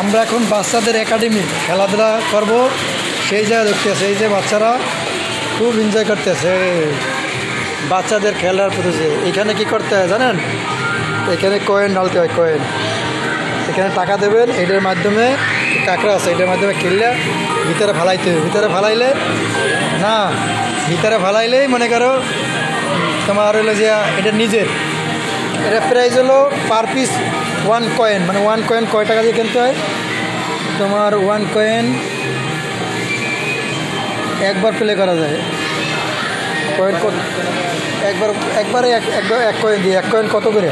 আমরা এখন বাচ্চাদের একাডেমি খেলাধুলা করব সেই জায়গায় দেখতেছে। এই যে বাচ্চারা খুব এনজয় করতেছে বাচ্চাদের খেলার প্রতি। এখানে কি করতে হয় জানেন? এখানে কয়েন ঢালতে হয়, কয়েন। এখানে টাকা দেবেন, এটার মাধ্যমে কাঁকড়া আছে, এটার মাধ্যমে খেললে ভিতরে ফালাইতে হবে। ভিতরে ফালাইলে না, ভিতরে ফালাইলেই মনে করো তোমার হলো যে এটা নিজের। এটা প্রাইস হলো পার পিস 1 কয়েন, মানে 1 কয়েন কয় টাকা দিয়ে কিনতে হয়? তোমার 1 কয়েন একবার প্লে করা যায়। কয়েন একবারে এক কয়েন দিয়ে 1 কয়েন কত করে?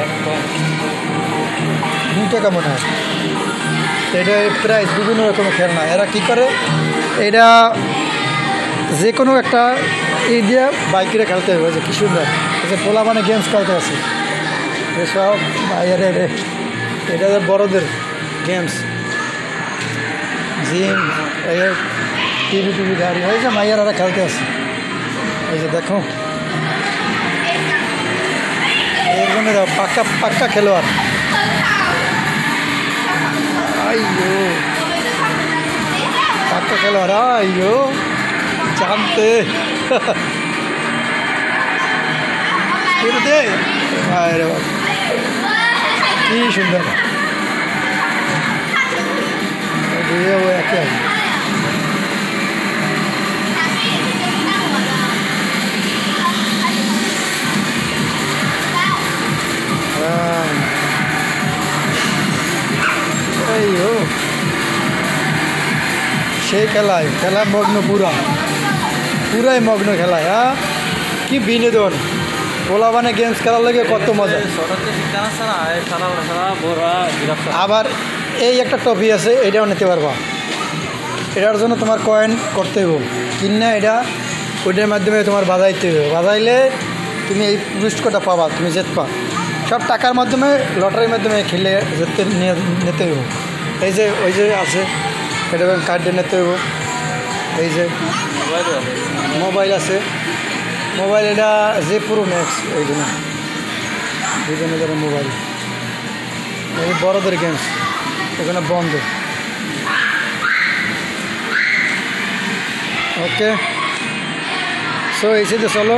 2 টাকা মনে হয়। এটা প্রাইস বিভিন্ন রকমের খেলনা। এরা কি করে, এটা যে কোনো একটা এই দিয়ে বাইকেরা খেলতে হবে। যে কী সুন্দর, পোলা মানে গেমস খেলতে আছে এসব। এটা বড়দের গেমস, জিম, টিভি গাড়ি হয়েছে, মাইয়ারা খেলতে আছে। এই যে দেখো, এর জন্য পাক্কা খেলোয়াড়। আইয়ো পাক্কা খেলোয়াড়, আইয়ো জানতে কি সুন্দর। একে সেই খেলা মগ্ন, পুরাই মগ্ন খেলায়। হ্যাঁ, কি বিনোদন। পোলা মানে গেমস খেলার লাগে কত মজা। আবার এই একটা টপি আছে, এটাও নিতে পারবা। এটার জন্য তোমার কয়েন করতে হবে, কিনে এটা ওইটার মাধ্যমে তোমার বাজাইতে হবে। বাজাইলে তুমি এই পুরস্কারটা পাবা, তুমি জিতবা। সব টাকার মাধ্যমে, লটারির মাধ্যমে খেলে নিতে হবে। এই যে ওই যে আছে, এটা কার্ড দিয়ে নিতে হবে। এই যে মোবাইল আছে, মোবাইল এটা যে পুরো ম্যাক্স, এই জন্য বিভিন্ন ধরনের মোবাইল। এই বড়দের গেমস এখানে বন্ধ। ওকে, সো এই যে চলো,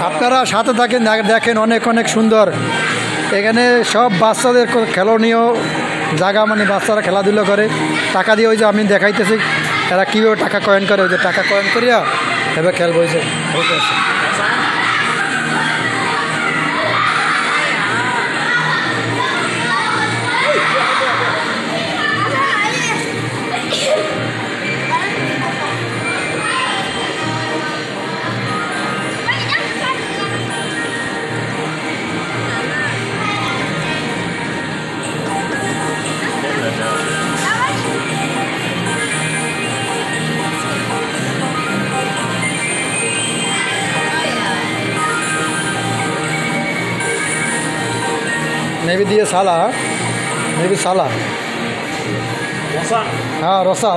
আপনারা সাথে থাকেন, দেখেন অনেক সুন্দর। এখানে সব বাচ্চাদের খেলনীয় জায়গা, মানে বাচ্চারা খেলাধুলা করে টাকা দিয়ে। ওই যে আমি দেখাইতেছি এরা কীভাবে টাকা কয়েন করে। ওই যে টাকা কয়েন করিয়া এবার খেলবো। ওই যে maybe dia salah, maybe salah. Rosa. Ah, Rosa.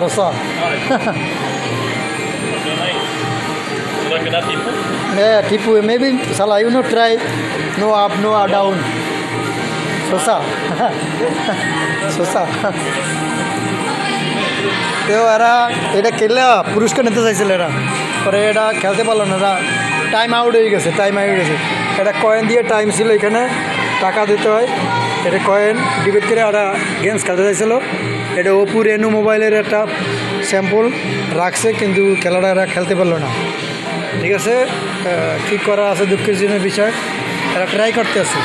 Sudah kena tipu? Yeah, tipu. Maybe salah. You know, try no up, no down. Susah. তো এরা এটা খেললে পুরস্কার নিতে চাইছিল এরা, পরে এটা খেলতে পারলো না। এরা টাইম আউট হয়ে গেছে। এটা কয়েন দিয়ে টাইম ছিল, এখানে টাকা দিতে হয়। এটা কয়েন ডিবেট করে ওরা গেমস খেলতে চাইছিল। এটা ওপো রেনো মোবাইলের একটা স্যাম্পল রাখছে, কিন্তু খেলাটা এরা খেলতে পারলো না। ঠিক আছে, ঠিক করা আছে, দুঃখের জন্য বিষয়। এরা ট্রাই করতে আছে।